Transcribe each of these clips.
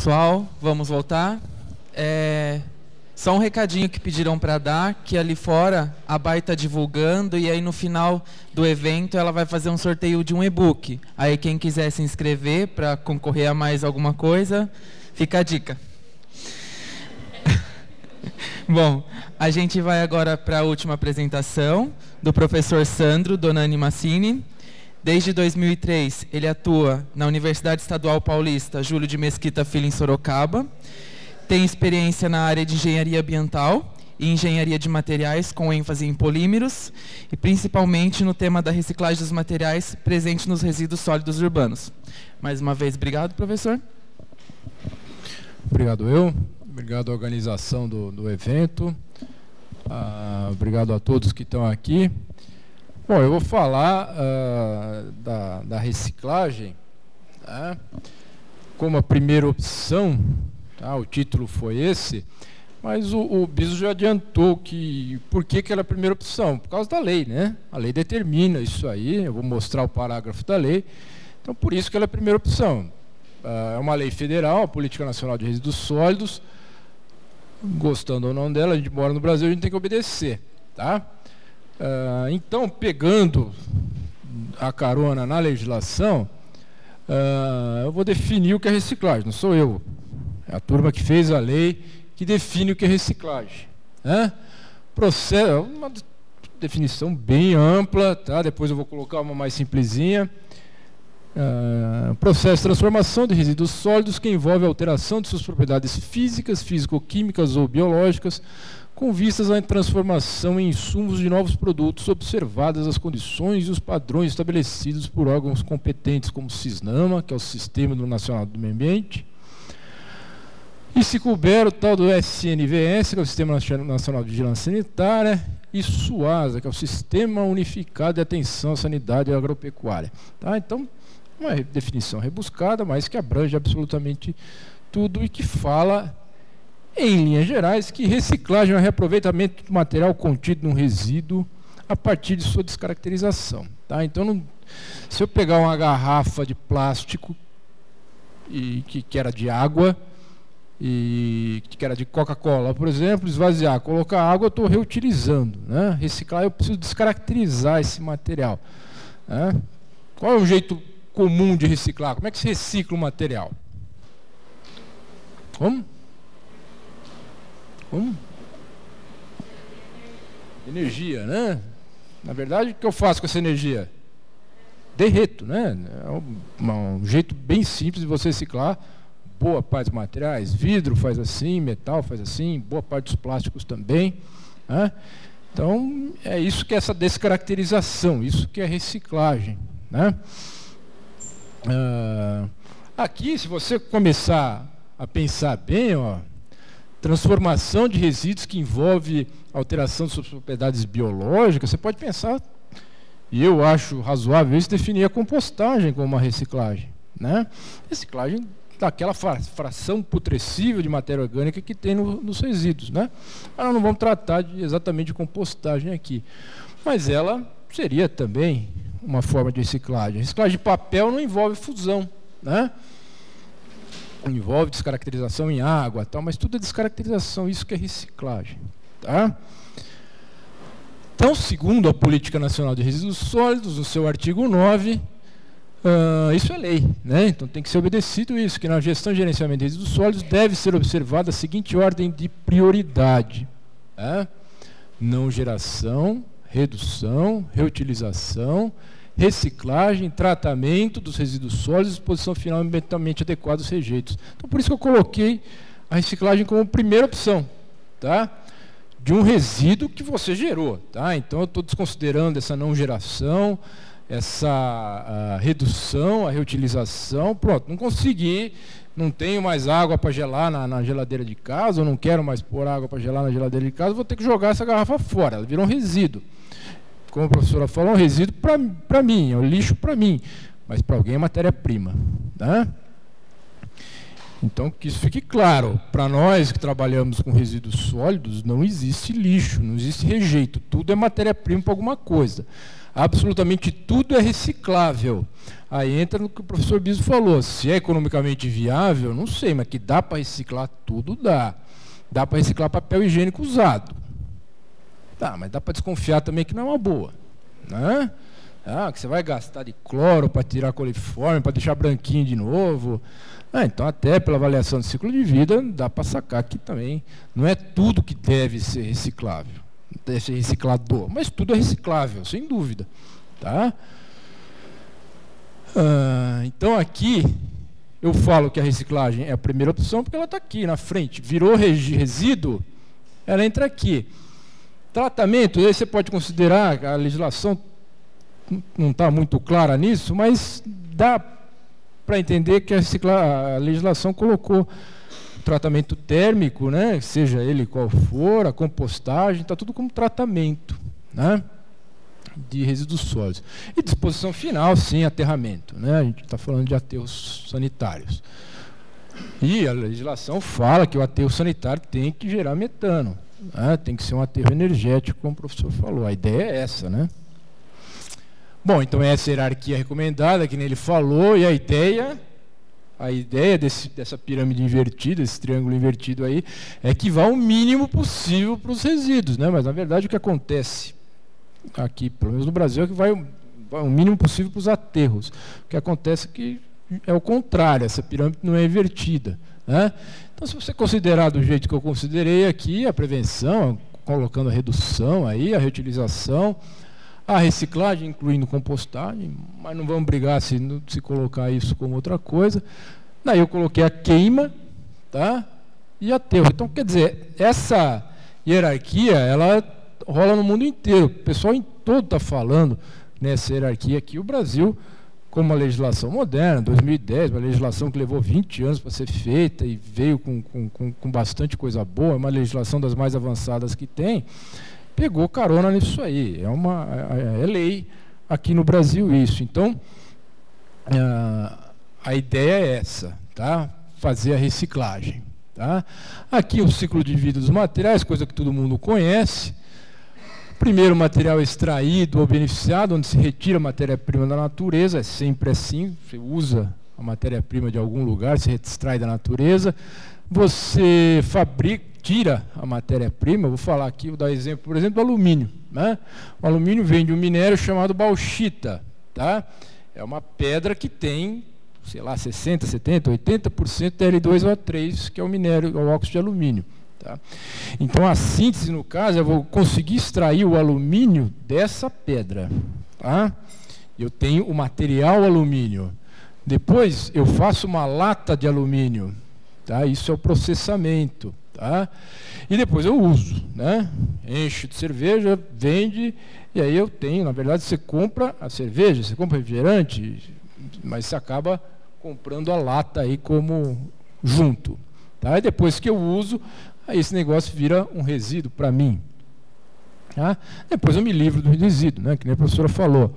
pessoal, vamos voltar. Só um recadinho que pediram para dar, que ali fora a Bai está divulgando e aí no final do evento ela vai fazer um sorteio de um e-book. Aí quem quiser se inscrever para concorrer a mais alguma coisa, fica a dica. Bom, a gente vai agora para a última apresentação do professor Sandro Donani Massini. Desde 2003, ele atua na Universidade Estadual Paulista Júlio de Mesquita Filho, em Sorocaba. Tem experiência na área de engenharia ambiental e engenharia de materiais, com ênfase em polímeros, e principalmente no tema da reciclagem dos materiais presente nos resíduos sólidos urbanos. Mais uma vez, obrigado, professor. Obrigado eu. Obrigado à organização do evento. Obrigado a todos que estão aqui. Bom, eu vou falar da reciclagem, tá? Como a primeira opção, tá? O título foi esse, mas o Biso já adiantou por que ela é a primeira opção? Por causa da lei, né? A lei determina isso aí, eu vou mostrar o parágrafo da lei, então por isso que ela é a primeira opção. É uma lei federal, a Política Nacional de Resíduos Sólidos, gostando ou não dela, a gente mora no Brasil, a gente tem que obedecer, tá? Então, pegando a carona na legislação, eu vou definir o que é reciclagem, não sou eu. É a turma que fez a lei que define o que é reciclagem, né? É uma definição bem ampla, tá? Depois eu vou colocar uma mais simplesinha. Processo de transformação de resíduos sólidos que envolve a alteração de suas propriedades físicas, físico-químicas ou biológicas, com vistas à transformação em insumos de novos produtos, observadas as condições e os padrões estabelecidos por órgãos competentes como o SISNAMA, que é o Sistema Nacional do Meio Ambiente, e se couber o tal do SNVS, que é o Sistema Nacional de Vigilância Sanitária, e SUASA, que é o Sistema Unificado de Atenção à Sanidade Agropecuária. Tá? Então, uma definição rebuscada, mas que abrange absolutamente tudo e que fala, em linhas gerais, que reciclagem é o reaproveitamento do material contido num resíduo a partir de sua descaracterização. Tá? Então, se eu pegar uma garrafa de plástico que era de água, e que era de Coca-Cola, por exemplo, esvaziar, colocar água, eu estou reutilizando, né? Reciclar, eu preciso descaracterizar esse material, né? Qual é o jeito comum de reciclar? Como é que se recicla o material? Como? Energia, né? Na verdade, o que eu faço com essa energia? Derreto, né? É um jeito bem simples de você reciclar boa parte dos materiais. Vidro faz assim, metal faz assim, boa parte dos plásticos também, né? Então, é isso que é essa descaracterização, isso que é reciclagem, né? Aqui, se você começar a pensar bem, ó, transformação de resíduos que envolve alteração de suas propriedades biológicas, você pode pensar, e eu acho razoável isso, definir a compostagem como uma reciclagem, né? Reciclagem daquela fração putrescível de matéria orgânica que tem nos resíduos, né? Mas nós não vamos tratar exatamente de compostagem aqui. Mas ela seria também uma forma de reciclagem. Reciclagem de papel não envolve fusão, né? Envolve descaracterização em água, tal, mas tudo é descaracterização, isso que é reciclagem, tá? Então, segundo a Política Nacional de Resíduos Sólidos, no seu artigo 9, isso é lei, né? Então tem que ser obedecido isso, que na gestão e gerenciamento de resíduos sólidos deve ser observada a seguinte ordem de prioridade, né? Não geração, redução, reutilização, reciclagem, tratamento dos resíduos sólidos, disposição final ambientalmente adequada dos rejeitos. Então por isso que eu coloquei a reciclagem como primeira opção, tá? De um resíduo que você gerou, tá? Então eu estou desconsiderando essa não geração, essa redução, a reutilização, pronto, não consegui, não tenho mais água para gelar na geladeira de casa, eu não quero mais pôr água para gelar na geladeira de casa, vou ter que jogar essa garrafa fora, ela virou um resíduo. Como a professora falou, é um resíduo para mim, é um lixo para mim, mas para alguém é matéria-prima, tá? Então, que isso fique claro, para nós que trabalhamos com resíduos sólidos, não existe lixo, não existe rejeito, tudo é matéria-prima para alguma coisa. Absolutamente tudo é reciclável. Aí entra no que o professor Bispo falou. Se é economicamente viável, não sei, mas que dá para reciclar tudo, dá. Dá para reciclar papel higiênico usado. Tá, mas dá para desconfiar também que não é uma boa. Né? Que você vai gastar de cloro para tirar coliforme, para deixar branquinho de novo. Então, até pela avaliação do ciclo de vida, dá para sacar que também não é tudo que deve ser reciclável, deve ser reciclador, mas tudo é reciclável, sem dúvida. Tá? Então, aqui, eu falo que a reciclagem é a primeira opção, porque ela está aqui na frente. Virou resíduo, ela entra aqui. Tratamento, aí você pode considerar, a legislação não está muito clara nisso, mas dá para entender que a legislação colocou o tratamento térmico, né, seja ele qual for, a compostagem, está tudo como tratamento, né, de resíduos sólidos. E disposição final, sim, aterramento. Né, a gente está falando de aterros sanitários. E a legislação fala que o aterro sanitário tem que gerar metano. Tem que ser um aterro energético, como o professor falou. A ideia é essa, né? Bom, então essa hierarquia recomendada, que ele falou, e a ideia dessa pirâmide invertida, esse triângulo invertido aí, é que vá o mínimo possível para os resíduos, né? Mas, na verdade, o que acontece aqui, pelo menos no Brasil, é que vai o mínimo possível para os aterros. O que acontece é que é o contrário, essa pirâmide não é invertida, né? Então, se você considerar do jeito que eu considerei aqui, a prevenção, colocando a redução aí, a reutilização, a reciclagem, incluindo compostagem, mas não vamos brigar se colocar isso como outra coisa. Daí eu coloquei a queima, tá? E aterro. Então, quer dizer, essa hierarquia, ela rola no mundo inteiro. O pessoal em todo está falando nessa hierarquia aqui. O Brasil, como uma legislação moderna, 2010, uma legislação que levou 20 anos para ser feita e veio com bastante coisa boa, é uma legislação das mais avançadas que tem, pegou carona nisso aí. É lei aqui no Brasil isso. Então, a ideia é essa, tá? Fazer a reciclagem. Tá? Aqui o ciclo de vida dos materiais, coisa que todo mundo conhece. Primeiro, material extraído ou beneficiado, onde se retira a matéria-prima da natureza, é sempre assim, você usa a matéria-prima de algum lugar, se extrai da natureza, você tira a matéria-prima, vou falar aqui, vou dar exemplo, por exemplo, do alumínio. Né? O alumínio vem de um minério chamado bauxita. Tá? É uma pedra que tem, sei lá, 60%, 70%, 80% Tl2O3, que é o minério, o óxido de alumínio. Tá? Então, a síntese, no caso, eu vou conseguir extrair o alumínio dessa pedra. Tá? Eu tenho o material alumínio. Depois, eu faço uma lata de alumínio. Tá? Isso é o processamento. Tá? E depois eu uso. Né? Encho de cerveja, vende, e aí eu tenho, na verdade, você compra a cerveja, você compra refrigerante, mas você acaba comprando a lata aí como junto. Tá? E depois que eu uso, aí esse negócio vira um resíduo para mim. Tá? Depois eu me livro do resíduo, né? Que nem a professora falou.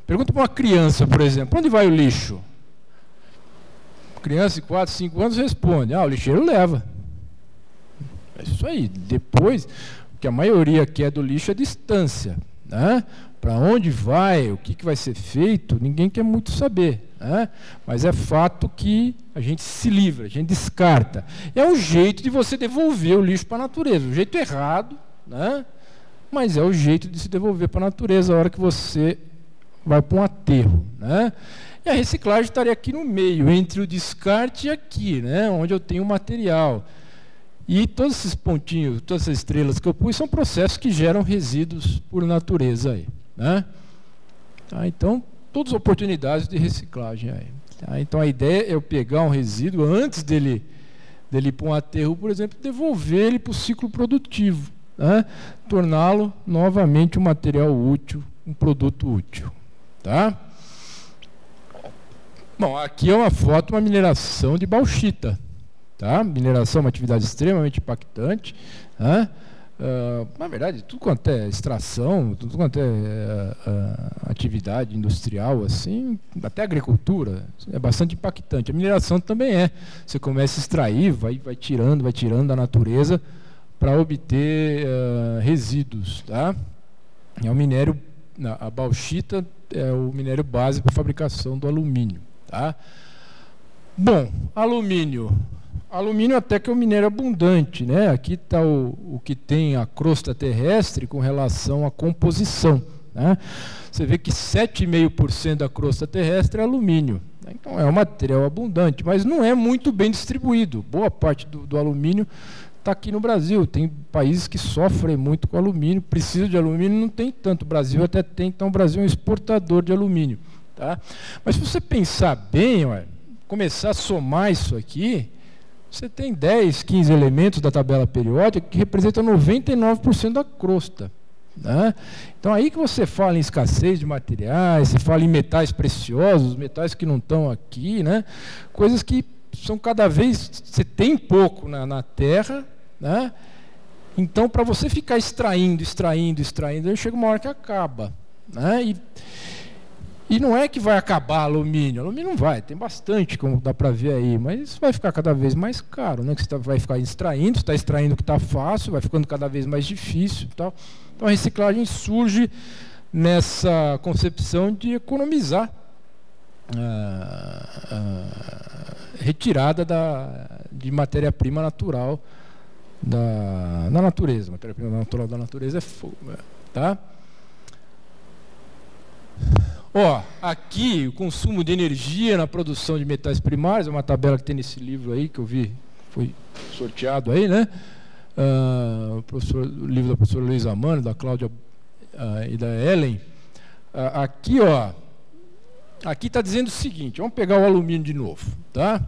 Pergunta para uma criança, por exemplo, onde vai o lixo? Criança de 4, 5 anos responde, o lixeiro leva. É isso aí. Depois, o que a maioria quer do lixo é distância. Né? Para onde vai, o que vai ser feito, ninguém quer muito saber. Né? Mas é fato que a gente se livra, a gente descarta. É um jeito de você devolver o lixo para a natureza. O jeito errado, né? Mas é o jeito de se devolver para a natureza a hora que você vai para um aterro. Né? E a reciclagem estaria aqui no meio, entre o descarte e aqui, né? Onde eu tenho o material. E todos esses pontinhos, todas essas estrelas que eu pus, são processos que geram resíduos por natureza aí. Né? Tá? Então, todas as oportunidades de reciclagem aí. Tá? Então, a ideia é eu pegar um resíduo, antes dele ir para um aterro, por exemplo, devolver ele para o ciclo produtivo. Né? Torná-lo novamente um material útil, um produto útil. Tá? Bom, aqui é uma foto, uma mineração de bauxita. Tá? Mineração é uma atividade extremamente impactante. Né? Na verdade, tudo quanto é extração, tudo quanto é atividade industrial, assim, até agricultura, é bastante impactante. A mineração também é. Você começa a extrair, vai tirando da natureza para obter resíduos. Tá? É um minério a bauxita é o minério base para a fabricação do alumínio. Tá? Bom, alumínio. Alumínio até que é um minério abundante, né? Aqui está o que tem a crosta terrestre com relação à composição. Né? Você vê que 7,5% da crosta terrestre é alumínio. Então é um material abundante, mas não é muito bem distribuído. Boa parte do alumínio está aqui no Brasil. Tem países que sofrem muito com alumínio, precisam de alumínio, não tem tanto. O Brasil até tem, então o Brasil é um exportador de alumínio. Tá? Mas se você pensar bem, olha, começar a somar isso aqui, você tem 10, 15 elementos da tabela periódica que representam 99% da crosta. Né? Então aí que você fala em escassez de materiais, você fala em metais preciosos, metais que não estão aqui, né? Coisas que são cada vez, você tem pouco na Terra, né? Então para você ficar extraindo, aí chega uma hora que acaba. Né? E não é que vai acabar alumínio não vai, tem bastante, como dá para ver aí, mas isso vai ficar cada vez mais caro, né? Que você vai ficar extraindo, você está extraindo o que está fácil, vai ficando cada vez mais difícil. Tal. Então a reciclagem surge nessa concepção de economizar a retirada de matéria-prima natural da natureza. Matéria-prima natural da natureza é fogo. Tá? Ó, aqui o consumo de energia na produção de metais primários, é uma tabela que tem nesse livro aí, que eu vi, foi sorteado aí, né? O livro da professora Luísa Amano, da Cláudia e da Ellen. Aqui, ó, aqui está dizendo o seguinte, vamos pegar o alumínio de novo, tá?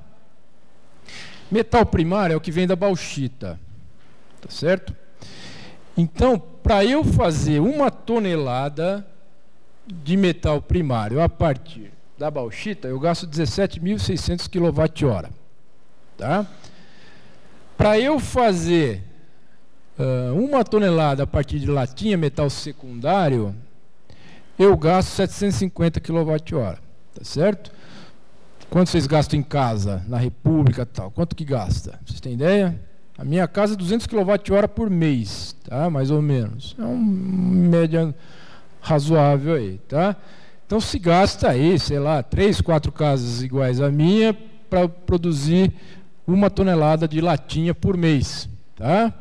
Metal primário é o que vem da bauxita, tá certo? Então, para eu fazer 1 tonelada de metal primário a partir da bauxita, eu gasto 17.600 kWh. Tá? Para eu fazer 1 tonelada a partir de latinha, metal secundário, eu gasto 750 kWh. Tá certo? Quanto vocês gastam em casa, na República tal? Quanto que gasta? Vocês têm ideia? A minha casa é 200 kWh por mês, tá? Mais ou menos. É uma média razoável aí, tá? Então se gasta aí, sei lá, 3, 4 casas iguais à minha para produzir 1 tonelada de latinha por mês, tá?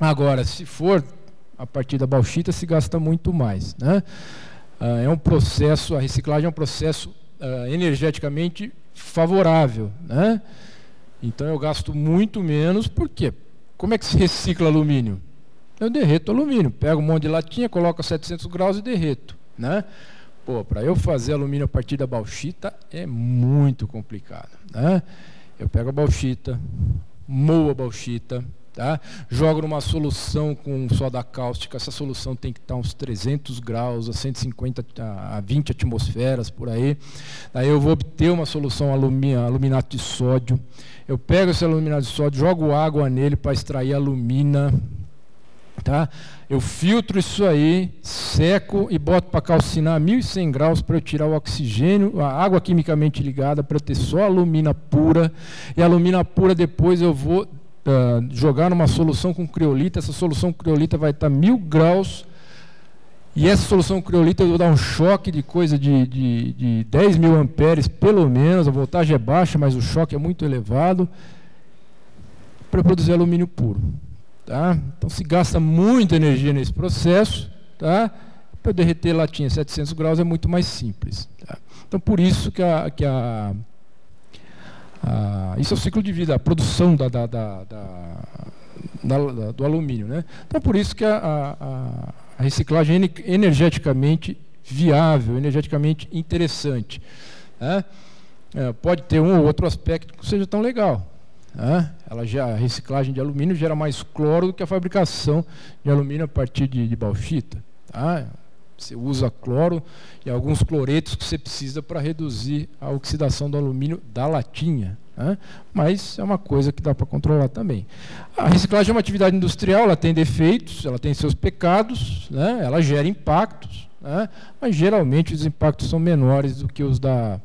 Agora, se for a partir da bauxita, se gasta muito mais, né? É um processo, a reciclagem é um processo energeticamente favorável, né? Então eu gasto muito menos, por quê? Como é que se recicla alumínio? Eu derreto alumínio, pego um monte de latinha, coloco a 700 graus e derreto, né? Pô, para eu fazer alumínio a partir da bauxita é muito complicado, né? Eu pego a bauxita, moo a bauxita, tá? Jogo numa solução com soda cáustica, essa solução tem que estar uns 300 graus, a 150, a 20 atmosferas, por aí. Daí eu vou obter uma solução aluminato de sódio. Eu pego esse aluminato de sódio, jogo água nele para extrair a alumina. Tá? Eu filtro isso aí, seco e boto para calcinar a 1100 graus para eu tirar o oxigênio, a água quimicamente ligada para eu ter só alumina pura. E a alumina pura depois eu vou jogar numa solução com criolita. Essa solução com criolita vai estar 1000 graus. E essa solução com criolita eu vou dar um choque de coisa de 10.000 amperes pelo menos. A voltagem é baixa, mas o choque é muito elevado para produzir alumínio puro. Tá? Então se gasta muita energia nesse processo, tá? Para derreter latinha a 700 graus é muito mais simples. Tá? Então por isso que isso é o ciclo de vida, a produção do alumínio, né? Então por isso que a reciclagem é energeticamente viável, energeticamente interessante. Né? Pode ter um ou outro aspecto que não seja tão legal. A reciclagem de alumínio gera mais cloro do que a fabricação de alumínio a partir de bauxita. Tá? Você usa cloro e alguns cloretos que você precisa para reduzir a oxidação do alumínio da latinha. Tá? Mas é uma coisa que dá para controlar também. A reciclagem é uma atividade industrial, ela tem defeitos, ela tem seus pecados, né? Ela gera impactos, né? Mas geralmente os impactos são menores do que os da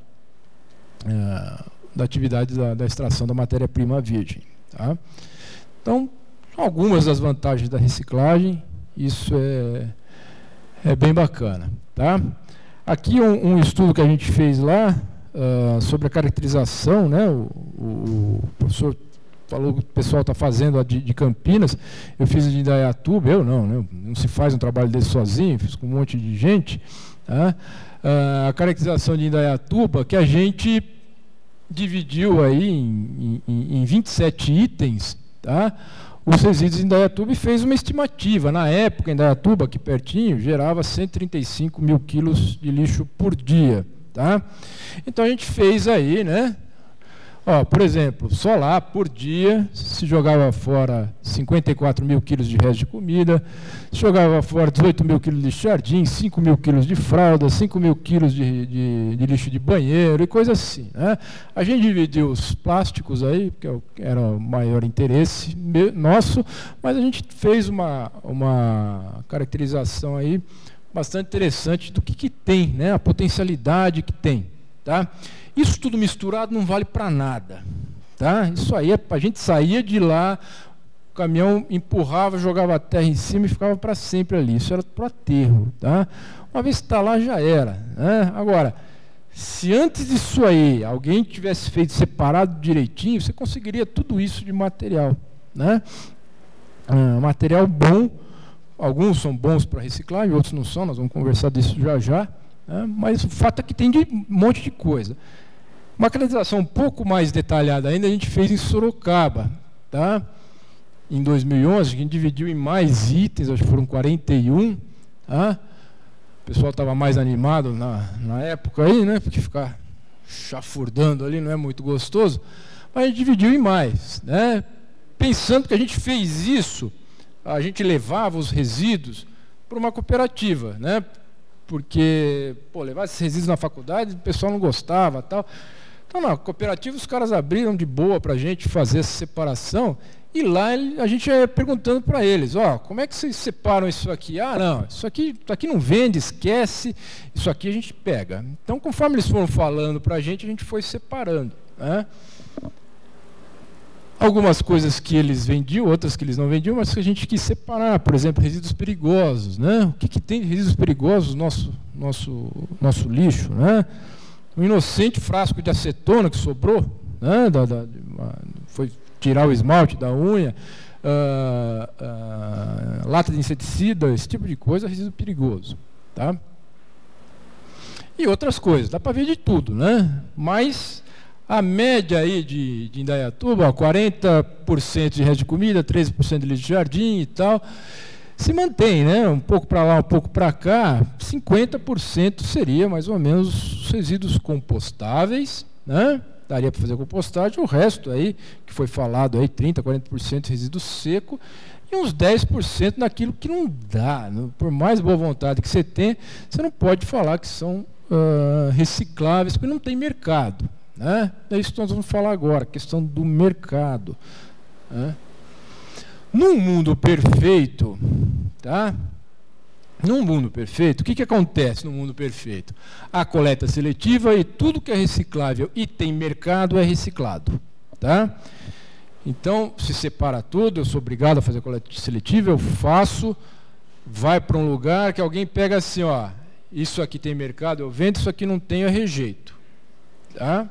atividade da extração da matéria-prima virgem. Tá? Então, algumas das vantagens da reciclagem, isso É bem bacana, tá? Aqui um estudo que a gente fez lá sobre a caracterização, né? O professor falou que o pessoal está fazendo de Campinas, eu fiz de Indaiatuba, eu não, né? Não se faz um trabalho desse sozinho, fiz com um monte de gente, tá? A caracterização de Indaiatuba, que a gente dividiu aí em 27 itens, tá? Os resíduos em Indaiatuba e fez uma estimativa. Na época, em Indaiatuba, aqui pertinho, gerava 135 mil quilos de lixo por dia. Tá? Então, a gente fez aí, né? Ó, por exemplo, só lá, por dia, se jogava fora 54 mil quilos de resto de comida, se jogava fora 18 mil quilos de jardim, 5 mil quilos de fralda, 5 mil quilos de lixo de banheiro e coisa assim, né? A gente dividiu os plásticos aí, porque era o maior interesse nosso, mas a gente fez uma caracterização aí bastante interessante do que tem, né? A potencialidade que tem, tá? Isso tudo misturado não vale para nada, tá? Isso aí, a gente saía de lá, o caminhão empurrava, jogava a terra em cima e ficava para sempre ali. Isso era para o aterro, tá? Uma vez que está lá, já era, né? Agora, se antes disso aí alguém tivesse feito separado direitinho, você conseguiria tudo isso de material, né? Material bom, alguns são bons para reciclar e outros não são, nós vamos conversar disso já já. Mas o fato é que tem um monte de coisa. Uma caracterização um pouco mais detalhada ainda a gente fez em Sorocaba, tá? Em 2011, a gente dividiu em mais itens, acho que foram 41, tá? O pessoal estava mais animado na época aí, né? Porque ficar chafurdando ali não é muito gostoso, mas a gente dividiu em mais, né? Pensando que a gente fez isso, a gente levava os resíduos para uma cooperativa, né? Porque, pô, levar esses resíduos na faculdade, o pessoal não gostava, tal. Então, na cooperativa, os caras abriram de boa para a gente fazer essa separação, e lá a gente ia perguntando para eles, ó, como é que vocês separam isso aqui? Ah, não, isso aqui não vende, esquece, isso aqui a gente pega. Então, conforme eles foram falando para a gente foi separando, né? Algumas coisas que eles vendiam, outras que eles não vendiam, mas que a gente quis separar. Por exemplo, resíduos perigosos, né? O que tem de resíduos perigosos no nosso lixo, né? Um inocente frasco de acetona que sobrou, né? Foi tirar o esmalte da unha, lata de inseticida, esse tipo de coisa é resíduo perigoso, tá? E outras coisas, dá para ver de tudo, né? Mas a média aí de Indaiatuba, 40% de resto de comida, 13% de lixo de jardim e tal, se mantém, né? Um pouco para lá, um pouco para cá, 50% seria mais ou menos os resíduos compostáveis, né? Daria para fazer compostagem, o resto aí, que foi falado aí, 30%, 40% de resíduo seco, e uns 10% naquilo que não dá. Por mais boa vontade que você tenha, você não pode falar que são recicláveis, porque não tem mercado. Né? É isso que nós vamos falar agora, a questão do mercado. Né? Num mundo perfeito, tá? Num mundo perfeito, o que acontece no mundo perfeito? A coleta seletiva e tudo que é reciclável e tem mercado é reciclado. Tá? Então, se separa tudo, eu sou obrigado a fazer coleta seletiva, eu faço, vai para um lugar que alguém pega assim, ó, isso aqui tem mercado, eu vendo, isso aqui não tem, eu rejeito. Tá?